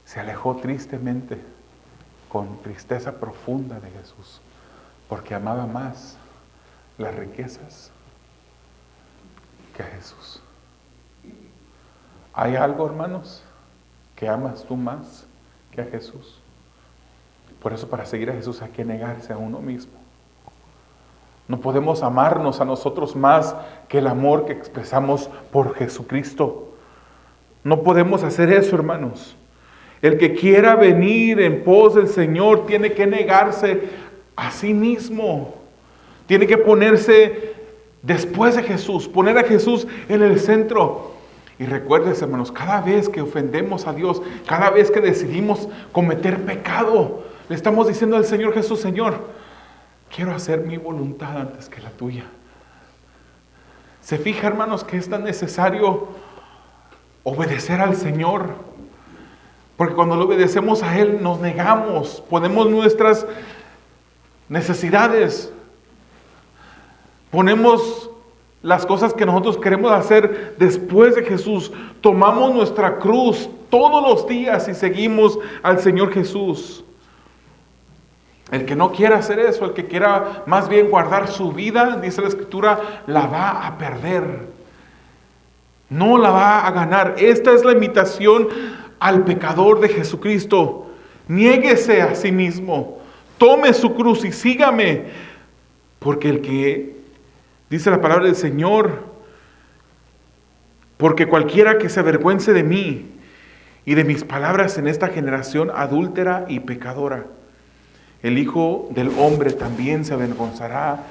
Se alejó tristemente, con tristeza profunda de Jesús, porque amaba más las riquezas que a Jesús. ¿Hay algo, hermanos, que amas tú más que a Jesús? Por eso, para seguir a Jesús hay que negarse a uno mismo. No podemos amarnos a nosotros más que el amor que expresamos por Jesucristo. No podemos hacer eso, hermanos. El que quiera venir en pos del Señor tiene que negarse a sí mismo. Tiene que ponerse después de Jesús, poner a Jesús en el centro. Y recuérdense, hermanos, cada vez que ofendemos a Dios, cada vez que decidimos cometer pecado, le estamos diciendo al Señor Jesús: Señor, quiero hacer mi voluntad antes que la tuya. Se fija, hermanos, que es tan necesario obedecer al Señor. Porque cuando le obedecemos a Él, nos negamos, ponemos nuestras necesidades, ponemos las cosas que nosotros queremos hacer después de Jesús. Tomamos nuestra cruz todos los días y seguimos al Señor Jesús. El que no quiera hacer eso, el que quiera más bien guardar su vida, dice la Escritura, la va a perder. No la va a ganar. Esta es la invitación al pecador de Jesucristo. Niéguese a sí mismo, tome su cruz y sígame. Porque el que, dice la palabra del Señor, porque cualquiera que se avergüence de mí y de mis palabras en esta generación adúltera y pecadora, el Hijo del Hombre también se avergonzará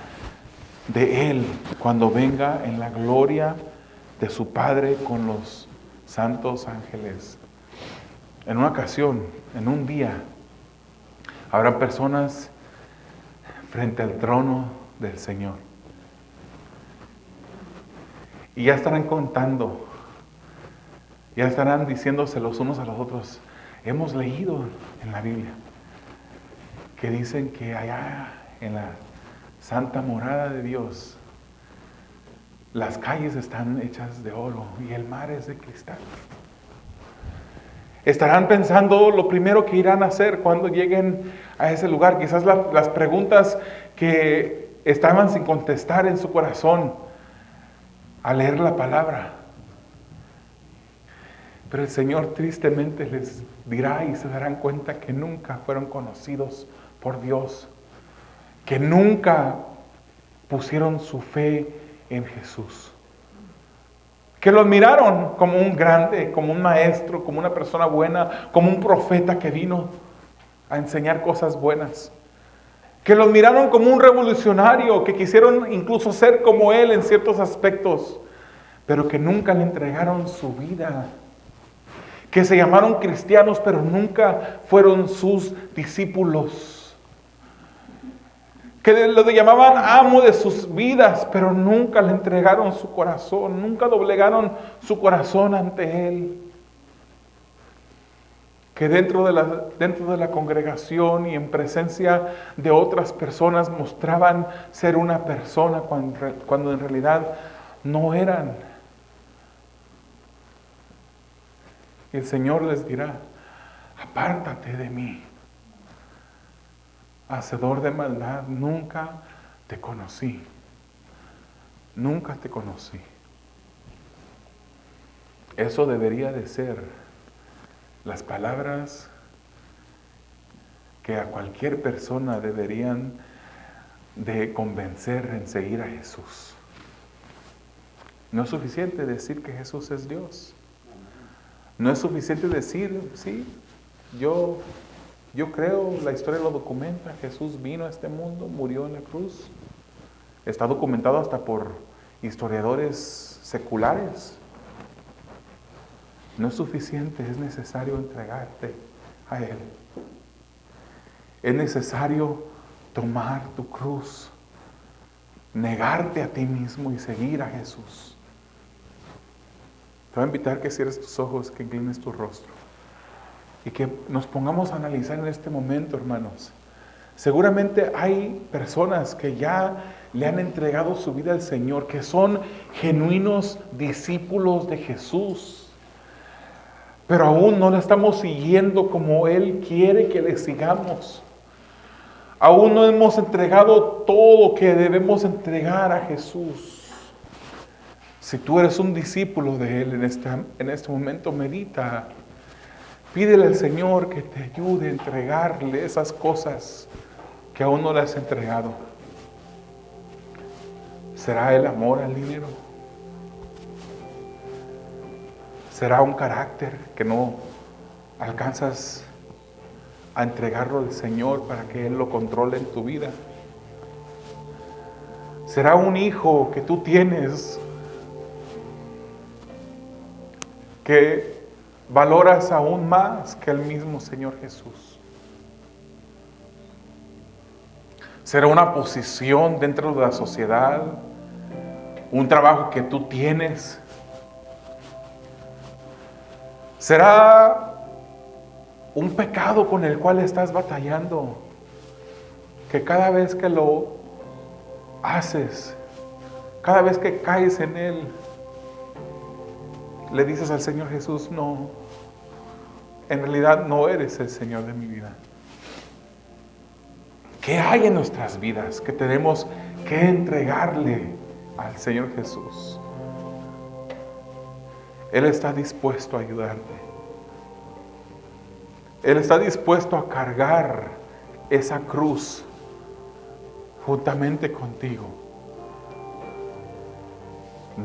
de él cuando venga en la gloria de su Padre con los santos ángeles. En una ocasión, en un día, habrá personas frente al trono del Señor. Y ya estarán contando Ya estarán diciéndose los unos a los otros, hemos leído en la Biblia que dicen que allá en la santa morada de Dios, las calles están hechas de oro y el mar es de cristal. Estarán pensando lo primero que irán a hacer cuando lleguen a ese lugar. Quizás las preguntas que estaban sin contestar en su corazón al leer la palabra. Pero el Señor tristemente les dirá y se darán cuenta que nunca fueron conocidos por Dios, que nunca pusieron su fe en Jesús, que lo admiraron como un grande, como un maestro, como una persona buena, como un profeta que vino a enseñar cosas buenas, que lo admiraron como un revolucionario, que quisieron incluso ser como él en ciertos aspectos, pero que nunca le entregaron su vida, que se llamaron cristianos, pero nunca fueron sus discípulos, que lo llamaban amo de sus vidas, pero nunca le entregaron su corazón, nunca doblegaron su corazón ante Él. Que dentro de la congregación y en presencia de otras personas mostraban ser una persona cuando en realidad no eran. Y el Señor les dirá, apártate de mí, hacedor de maldad, nunca te conocí. Nunca te conocí. Eso debería de ser las palabras que a cualquier persona deberían de convencer en seguir a Jesús. No es suficiente decir que Jesús es Dios. No es suficiente decir, sí, yo creo, la historia lo documenta, Jesús vino a este mundo, murió en la cruz. Está documentado hasta por historiadores seculares. No es suficiente, es necesario entregarte a Él. Es necesario tomar tu cruz, negarte a ti mismo y seguir a Jesús. Te voy a invitar que cierres tus ojos, que inclines tu rostro y que nos pongamos a analizar en este momento, hermanos. Seguramente hay personas que ya le han entregado su vida al Señor, que son genuinos discípulos de Jesús, pero aún no le estamos siguiendo como Él quiere que le sigamos. Aún no hemos entregado todo que debemos entregar a Jesús. Si tú eres un discípulo de Él en este momento, medita. Pídele al Señor que te ayude a entregarle esas cosas que aún no le has entregado. ¿Será el amor al dinero? ¿Será un carácter que no alcanzas a entregarlo al Señor para que Él lo controle en tu vida? ¿Será un hijo que tú tienes que valoras aún más que el mismo Señor Jesús? ¿Será una posición dentro de la sociedad? ¿Un trabajo que tú tienes? ¿Será un pecado con el cual estás batallando? Que cada vez que lo haces, cada vez que caes en él, le dices al Señor Jesús, no, en realidad no eres el Señor de mi vida. ¿Qué hay en nuestras vidas que tenemos que entregarle al Señor Jesús? Él está dispuesto a ayudarte. Él está dispuesto a cargar esa cruz juntamente contigo.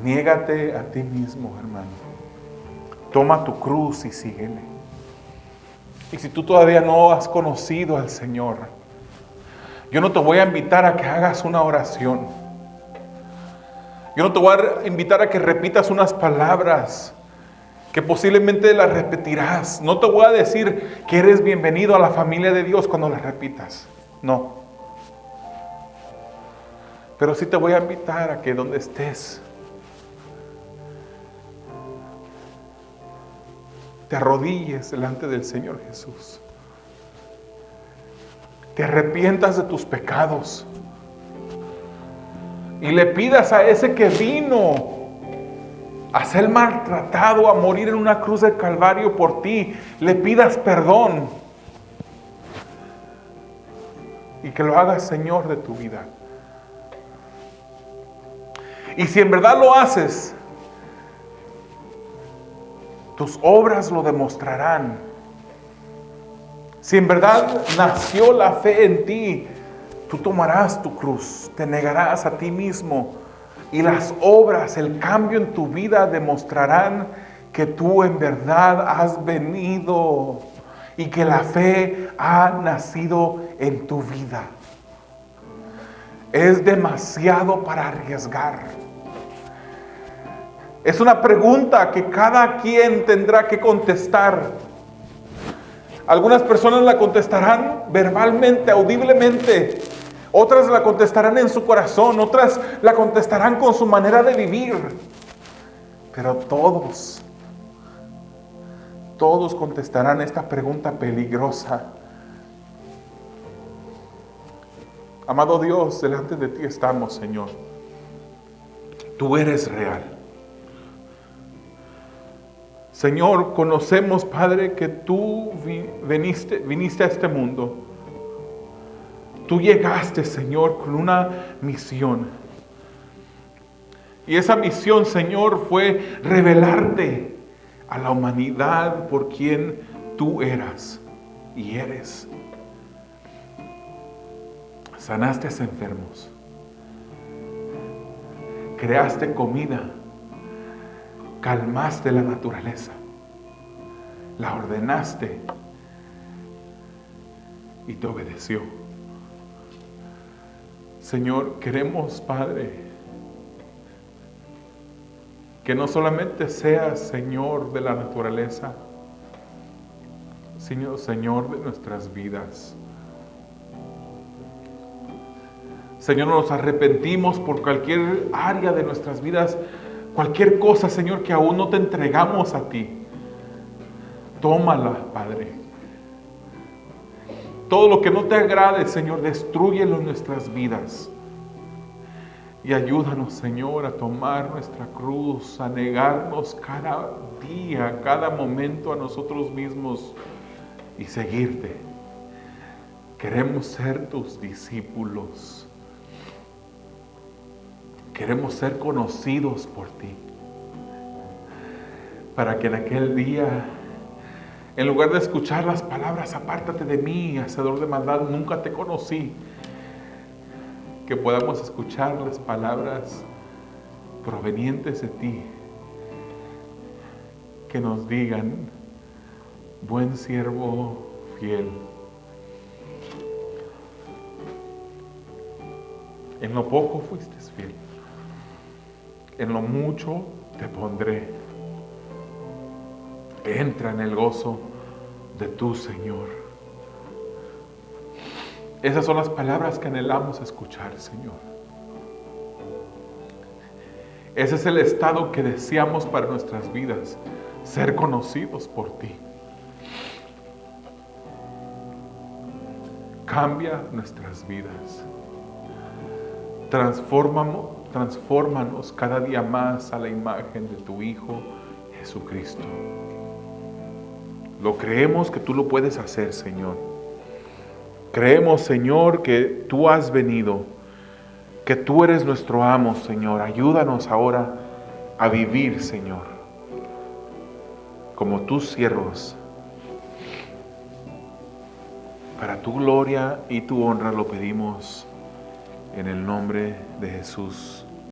Niégate a ti mismo, hermano. Toma tu cruz y síguele. Y si tú todavía no has conocido al Señor, yo no te voy a invitar a que hagas una oración. Yo no te voy a invitar a que repitas unas palabras que posiblemente las repetirás. No te voy a decir que eres bienvenido a la familia de Dios cuando las repitas. No. Pero sí te voy a invitar a que donde estés, te arrodilles delante del Señor Jesús. Te arrepientas de tus pecados y le pidas a ese que vino a ser maltratado, a morir en una cruz del Calvario por ti, le pidas perdón y que lo hagas Señor de tu vida. Y si en verdad lo haces, tus obras lo demostrarán. Si en verdad nació la fe en ti, tú tomarás tu cruz, te negarás a ti mismo y las obras, el cambio en tu vida demostrarán que tú en verdad has venido y que la fe ha nacido en tu vida. Es demasiado para arriesgar. Es una pregunta que cada quien tendrá que contestar. Algunas personas la contestarán verbalmente, audiblemente. Otras la contestarán en su corazón. Otras la contestarán con su manera de vivir. Pero todos contestarán esta pregunta peligrosa. Amado Dios, delante de ti estamos, Señor. Tú eres real. Señor, conocemos, Padre, que tú viniste a este mundo. Tú llegaste, Señor, con una misión. Y esa misión, Señor, fue revelarte a la humanidad por quien tú eras y eres. Sanaste a enfermos. Creaste comida. Calmaste la naturaleza, la ordenaste y te obedeció. Señor, queremos, Padre, que no solamente seas Señor de la naturaleza, sino Señor de nuestras vidas. Señor, nos arrepentimos por cualquier área de nuestras vidas. Cualquier cosa, Señor, que aún no te entregamos a ti, tómala, Padre. Todo lo que no te agrade, Señor, destrúyelo en nuestras vidas. Y ayúdanos, Señor, a tomar nuestra cruz, a negarnos cada día, cada momento a nosotros mismos y seguirte. Queremos ser tus discípulos. Queremos ser conocidos por ti, para que en aquel día, en lugar de escuchar las palabras, apártate de mí, hacedor de maldad, nunca te conocí, que podamos escuchar las palabras provenientes de ti, que nos digan, buen siervo fiel, en lo poco fuiste fiel. En lo mucho te pondré. Entra en el gozo de tu Señor. Esas son las palabras que anhelamos escuchar, Señor. Ese es el estado que deseamos para nuestras vidas, ser conocidos por ti. Cambia nuestras vidas. Transfórmanos cada día más a la imagen de tu Hijo Jesucristo. Lo creemos que tú lo puedes hacer, Señor. Creemos, Señor, que tú has venido, que tú eres nuestro amo, Señor. Ayúdanos ahora a vivir, Señor, como tus siervos. Para tu gloria y tu honra lo pedimos. En el nombre de Jesús.